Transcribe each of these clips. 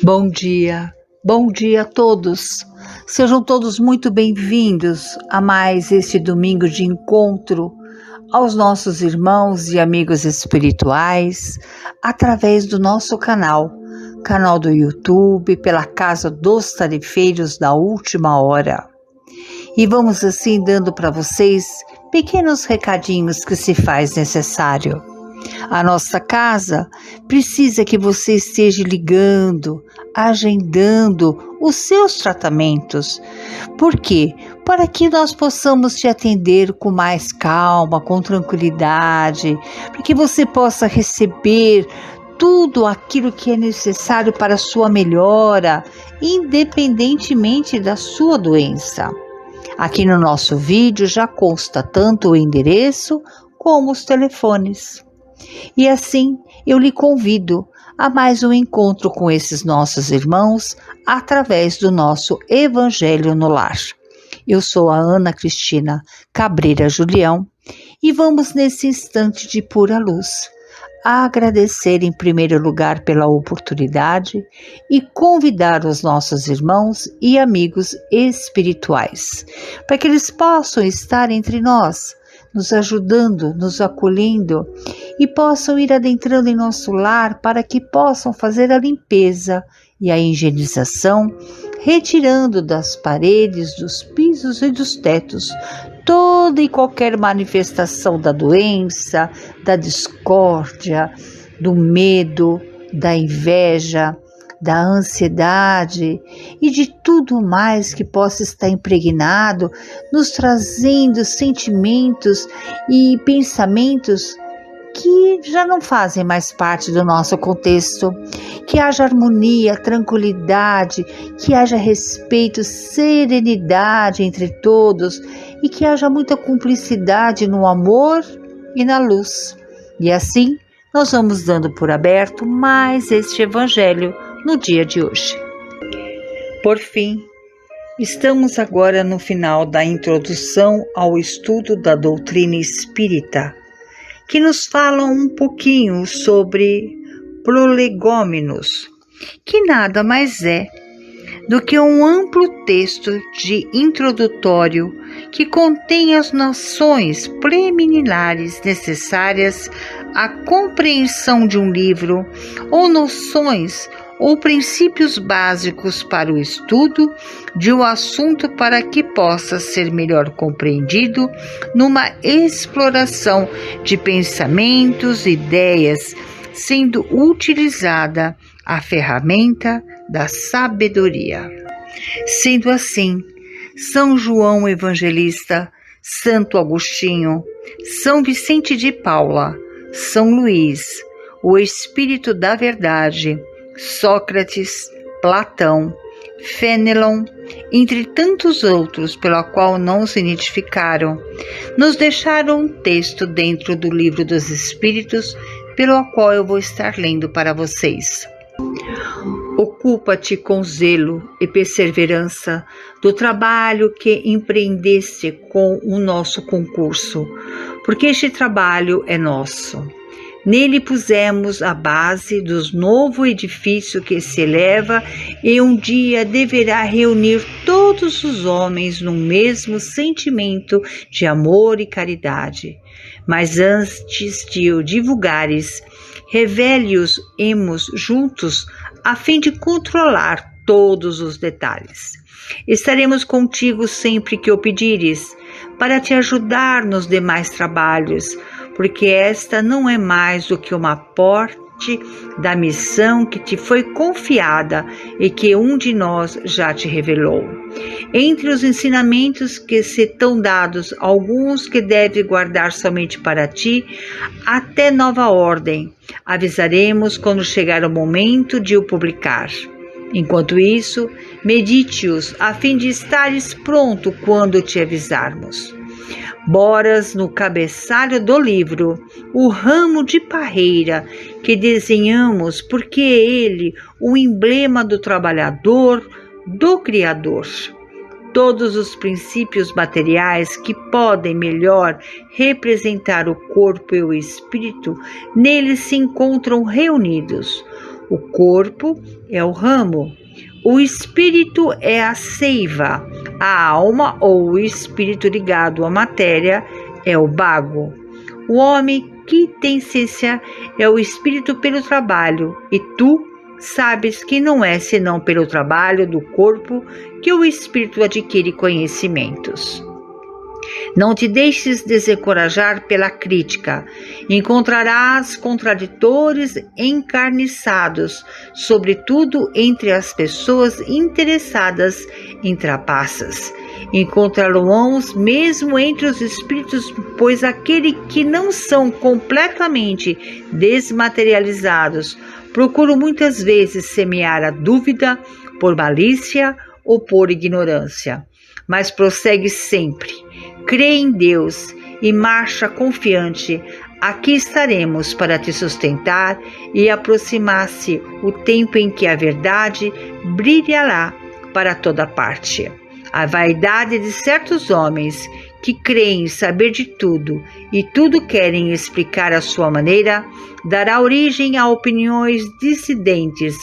Bom dia a todos. Sejam todos muito bem-vindos a mais este domingo de encontro aos nossos irmãos e amigos espirituais através do nosso canal do YouTube, pela Casa dos Tarefeiros da Última Hora. E vamos assim dando para vocês pequenos recadinhos que se faz necessário. A nossa casa precisa que você esteja ligando, agendando os seus tratamentos. Por quê? Para que nós possamos te atender com mais calma, com tranquilidade, para que você possa receber tudo aquilo que é necessário para a sua melhora, independentemente da sua doença. Aqui no nosso vídeo já consta tanto o endereço como os telefones. E assim eu lhe convido a mais um encontro com esses nossos irmãos através do nosso Evangelho no Lar. Eu sou a Ana Cristina Cabreira Julião e vamos nesse instante de pura luz agradecer em primeiro lugar pela oportunidade e convidar os nossos irmãos e amigos espirituais para que eles possam estar entre nós, nos ajudando, nos acolhendo e possam ir adentrando em nosso lar para que possam fazer a limpeza e a higienização, retirando das paredes, dos pisos e dos tetos toda e qualquer manifestação da doença, da discórdia, do medo, da inveja, da ansiedade e de tudo mais que possa estar impregnado, nos trazendo sentimentos e pensamentos que já não fazem mais parte do nosso contexto. Que haja harmonia, tranquilidade, que haja respeito, serenidade entre todos e que haja muita cumplicidade no amor e na luz. E assim nós vamos dando por aberto mais este Evangelho no dia de hoje. Por fim, estamos agora no final da introdução ao estudo da doutrina espírita, que nos fala um pouquinho sobre prolegômenos, que nada mais é do que um amplo texto de introdutório que contém as noções preliminares necessárias à compreensão de um livro, ou noções ou princípios básicos para o estudo de um assunto para que possa ser melhor compreendido numa exploração de pensamentos e ideias, sendo utilizada a ferramenta da sabedoria. Sendo assim, São João Evangelista, Santo Agostinho, São Vicente de Paula, São Luís, o Espírito da Verdade, Sócrates, Platão, Fénelon, entre tantos outros pelo qual não se identificaram, nos deixaram um texto dentro do Livro dos Espíritos, pelo qual eu vou estar lendo para vocês. Ocupa-te com zelo e perseverança do trabalho que empreendeste com o nosso concurso, porque este trabalho é nosso. Nele pusemos a base do novo edifício que se eleva e um dia deverá reunir todos os homens num mesmo sentimento de amor e caridade. Mas antes de o divulgares, revele-os-emos juntos a fim de controlar todos os detalhes. Estaremos contigo sempre que o pedires, para te ajudar nos demais trabalhos, porque esta não é mais do que uma parte da missão que te foi confiada e que um de nós já te revelou. Entre os ensinamentos que se estão dados, alguns que deve guardar somente para ti, até nova ordem, avisaremos quando chegar o momento de o publicar. Enquanto isso, medite-os, a fim de estares pronto quando te avisarmos. Boras no cabeçalho do livro o ramo de parreira que desenhamos, porque é ele o emblema do trabalhador, do Criador. Todos os princípios materiais que podem melhor representar o corpo e o espírito, neles se encontram reunidos. O corpo é o ramo, o espírito é a seiva, a alma ou o espírito ligado à matéria é o bago. O homem que tem ciência é o espírito pelo trabalho, e tu sabes que não é senão pelo trabalho do corpo que o espírito adquire conhecimentos. Não te deixes desencorajar pela crítica. Encontrarás contraditores encarniçados, sobretudo entre as pessoas interessadas em trapaças. Encontrá-los mesmo entre os espíritos, pois aqueles que não são completamente desmaterializados procuram muitas vezes semear a dúvida por malícia ou por ignorância. Mas prossegue sempre. Crê em Deus e marcha confiante. Aqui estaremos para te sustentar e aproximar-se o tempo em que a verdade brilhará para toda parte. A vaidade de certos homens que creem saber de tudo e tudo querem explicar à sua maneira dará origem a opiniões dissidentes,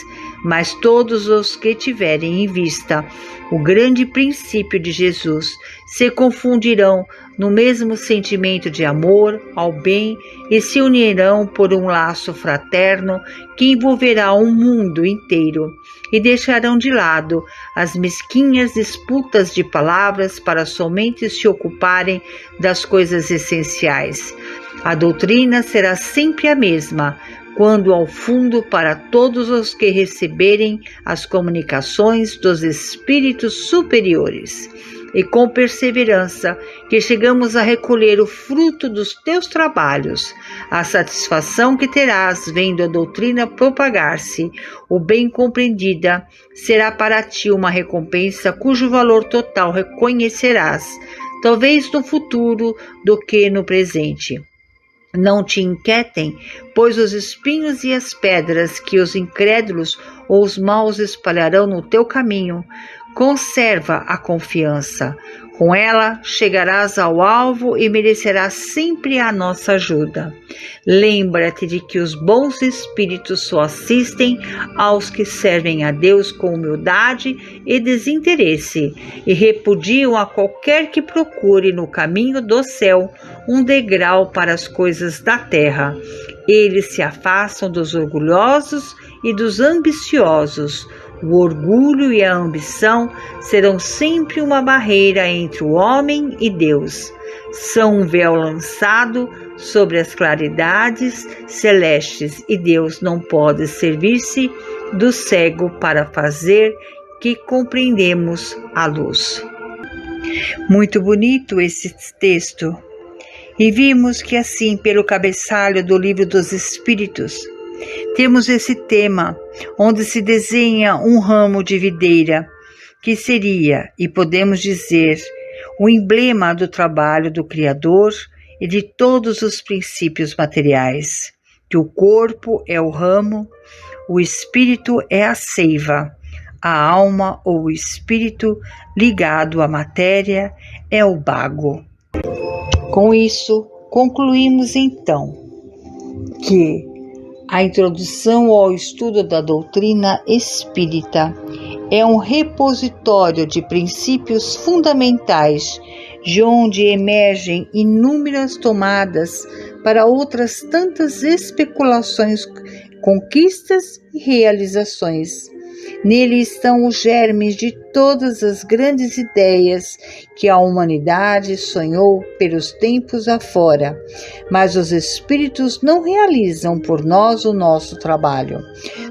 mas todos os que tiverem em vista o grande princípio de Jesus se confundirão no mesmo sentimento de amor ao bem e se unirão por um laço fraterno que envolverá o mundo inteiro e deixarão de lado as mesquinhas disputas de palavras para somente se ocuparem das coisas essenciais. A doutrina será sempre a mesma, quando ao fundo para todos os que receberem as comunicações dos espíritos superiores. E com perseverança que chegamos a recolher o fruto dos teus trabalhos, a satisfação que terás vendo a doutrina propagar-se, o bem compreendida, será para ti uma recompensa cujo valor total reconhecerás, talvez no futuro do que no presente. Não te inquietem, pois os espinhos e as pedras que os incrédulos ou os maus espalharão no teu caminho, conserva a confiança. Com ela chegarás ao alvo e merecerás sempre a nossa ajuda. Lembra-te de que os bons espíritos só assistem aos que servem a Deus com humildade e desinteresse e repudiam a qualquer que procure no caminho do céu um degrau para as coisas da terra. Eles se afastam dos orgulhosos e dos ambiciosos. O orgulho e a ambição serão sempre uma barreira entre o homem e Deus. São um véu lançado sobre as claridades celestes e Deus não pode servir-se do cego para fazer que compreendemos a luz. Muito bonito esse texto. E vimos que assim, pelo cabeçalho do Livro dos Espíritos, temos esse tema, onde se desenha um ramo de videira, que seria, e podemos dizer, o emblema do trabalho do Criador e de todos os princípios materiais, que o corpo é o ramo, o espírito é a seiva, a alma ou o espírito ligado à matéria é o bago. Com isso, concluímos então que a introdução ao estudo da doutrina espírita é um repositório de princípios fundamentais, de onde emergem inúmeras tomadas para outras tantas especulações, conquistas e realizações. Nele estão os germes de todas as grandes ideias que a humanidade sonhou pelos tempos afora, mas os espíritos não realizam por nós o nosso trabalho.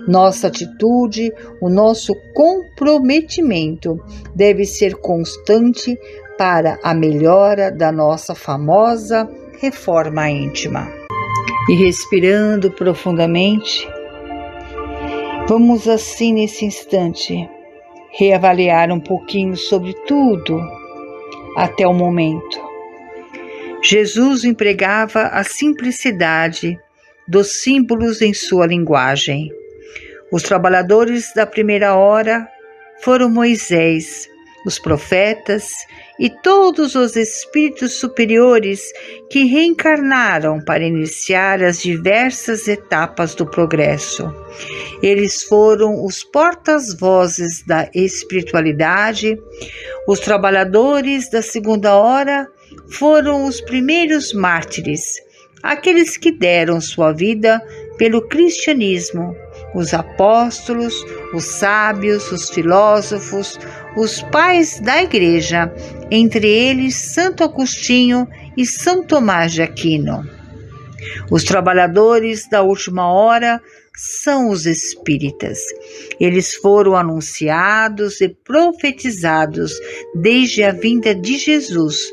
Nossa atitude, o nosso comprometimento deve ser constante para a melhora da nossa famosa reforma íntima. E respirando profundamente, vamos assim nesse instante reavaliar um pouquinho sobre tudo até o momento. Jesus empregava a simplicidade dos símbolos em sua linguagem. Os trabalhadores da primeira hora foram Moisés, os profetas e todos os espíritos superiores que reencarnaram para iniciar as diversas etapas do progresso. Eles foram os portas-vozes da espiritualidade. Os trabalhadores da segunda hora foram os primeiros mártires, aqueles que deram sua vida pelo cristianismo. Os apóstolos, os sábios, os filósofos, os pais da Igreja, entre eles Santo Agostinho e São Tomás de Aquino. Os trabalhadores da última hora são os espíritas. Eles foram anunciados e profetizados desde a vinda de Jesus,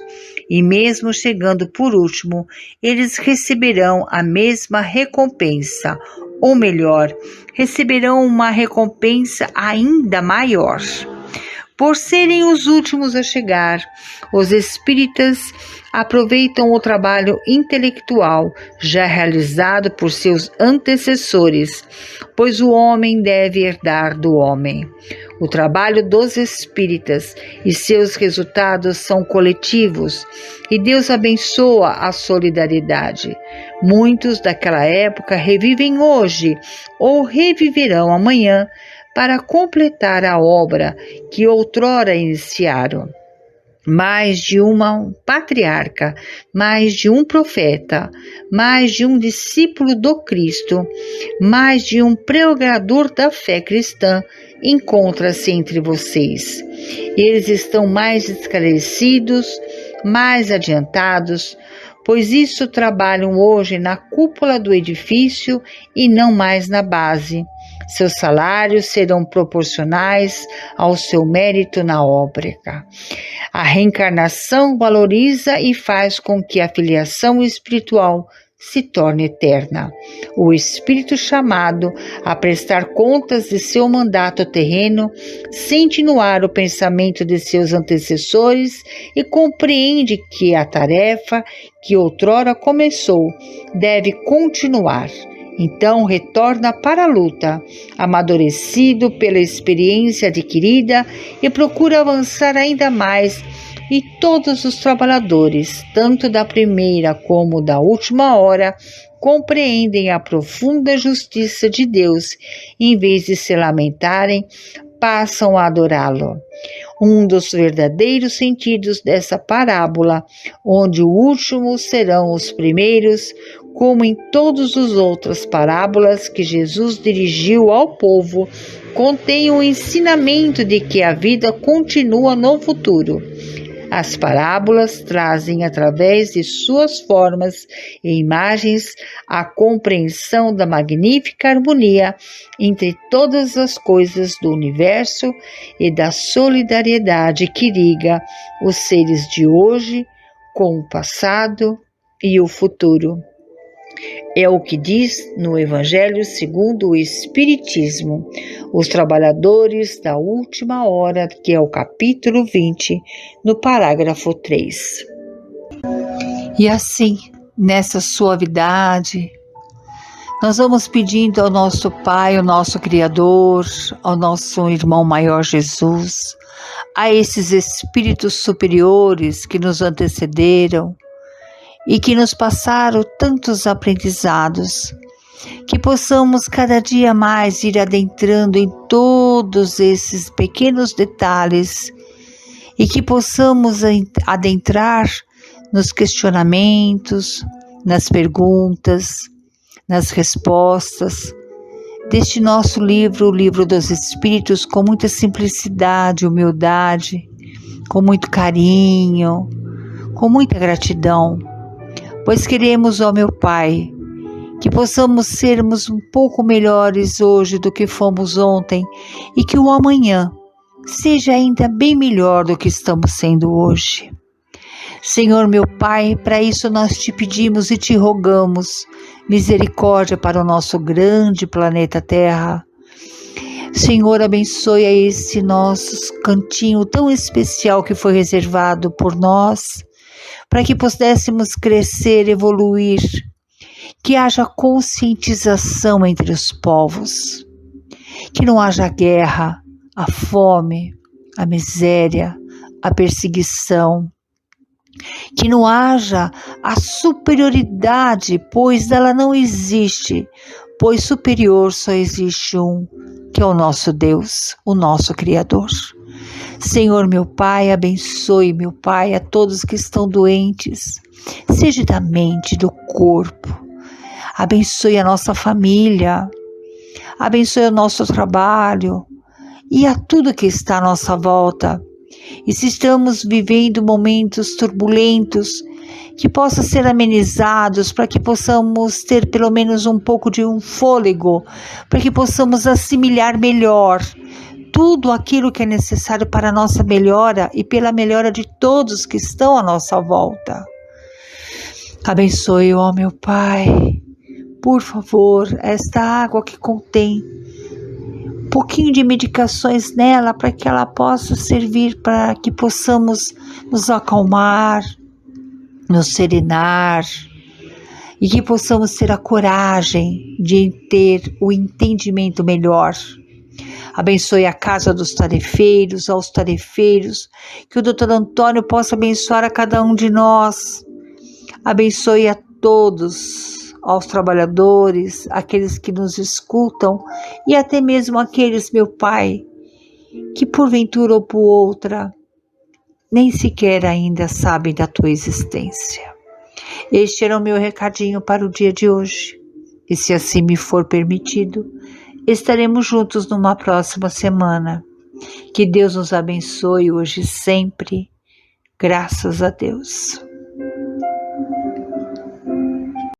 e mesmo chegando por último, eles receberão a mesma recompensa, ou melhor, receberão uma recompensa ainda maior. Por serem os últimos a chegar, os espíritas aproveitam o trabalho intelectual já realizado por seus antecessores, pois o homem deve herdar do homem. O trabalho dos espíritas e seus resultados são coletivos, e Deus abençoa a solidariedade. Muitos daquela época revivem hoje ou reviverão amanhã para completar a obra que outrora iniciaram. Mais de uma patriarca, mais de um profeta, mais de um discípulo do Cristo, mais de um pregador da fé cristã encontra-se entre vocês. Eles estão mais esclarecidos, mais adiantados, pois isso trabalham hoje na cúpula do edifício e não mais na base. Seus salários serão proporcionais ao seu mérito na obra. A reencarnação valoriza e faz com que a filiação espiritual se torne eterna. O espírito chamado a prestar contas de seu mandato terreno sente no ar o pensamento de seus antecessores e compreende que a tarefa que outrora começou deve continuar. Então retorna para a luta, amadurecido pela experiência adquirida, e procura avançar ainda mais. E todos os trabalhadores, tanto da primeira como da última hora, compreendem a profunda justiça de Deus. Em vez de se lamentarem, passam a adorá-lo. Um dos verdadeiros sentidos dessa parábola, onde os últimos serão os primeiros, como em todas as outras parábolas que Jesus dirigiu ao povo, contém o ensinamento de que a vida continua no futuro. As parábolas trazem, através de suas formas e imagens, a compreensão da magnífica harmonia entre todas as coisas do universo e da solidariedade que liga os seres de hoje com o passado e o futuro. É o que diz no Evangelho segundo o Espiritismo, os trabalhadores da última hora, que é o capítulo 20, no parágrafo 3. E assim, nessa suavidade, nós vamos pedindo ao nosso Pai, ao nosso Criador, ao nosso irmão maior Jesus, a esses espíritos superiores que nos antecederam, e que nos passaram tantos aprendizados, que possamos cada dia mais ir adentrando em todos esses pequenos detalhes e que possamos adentrar nos questionamentos, nas perguntas, nas respostas deste nosso livro, o Livro dos Espíritos, com muita simplicidade, humildade, com muito carinho, com muita gratidão. Pois queremos, ó meu Pai, que possamos sermos um pouco melhores hoje do que fomos ontem e que o amanhã seja ainda bem melhor do que estamos sendo hoje. Senhor meu Pai, para isso nós te pedimos e te rogamos misericórdia para o nosso grande planeta Terra. Senhor, abençoe a esse nosso cantinho tão especial que foi reservado por nós, para que pudéssemos crescer, evoluir, que haja conscientização entre os povos, que não haja guerra, a fome, a miséria, a perseguição, que não haja a superioridade, pois ela não existe, pois superior só existe um, que é o nosso Deus, o nosso Criador. Senhor, meu Pai, abençoe, meu Pai, a todos que estão doentes, seja da mente, do corpo. Abençoe a nossa família, abençoe o nosso trabalho e a tudo que está à nossa volta. E se estamos vivendo momentos turbulentos, que possam ser amenizados para que possamos ter pelo menos um pouco de um fôlego, para que possamos assimilar melhor tudo aquilo que é necessário para a nossa melhora e pela melhora de todos que estão à nossa volta. Abençoe, ó meu Pai, por favor, esta água que contém um pouquinho de medicações nela para que ela possa servir para que possamos nos acalmar, nos serenar e que possamos ter a coragem de ter o entendimento melhor. Abençoe a casa dos tarefeiros, aos tarefeiros, que o Dr. Antônio possa abençoar a cada um de nós. Abençoe a todos, aos trabalhadores, aqueles que nos escutam e até mesmo aqueles, meu Pai, que porventura ou por outra nem sequer ainda sabem da tua existência. Este era o meu recadinho para o dia de hoje. E se assim me for permitido, estaremos juntos numa próxima semana. Que Deus nos abençoe hoje e sempre. Graças a Deus.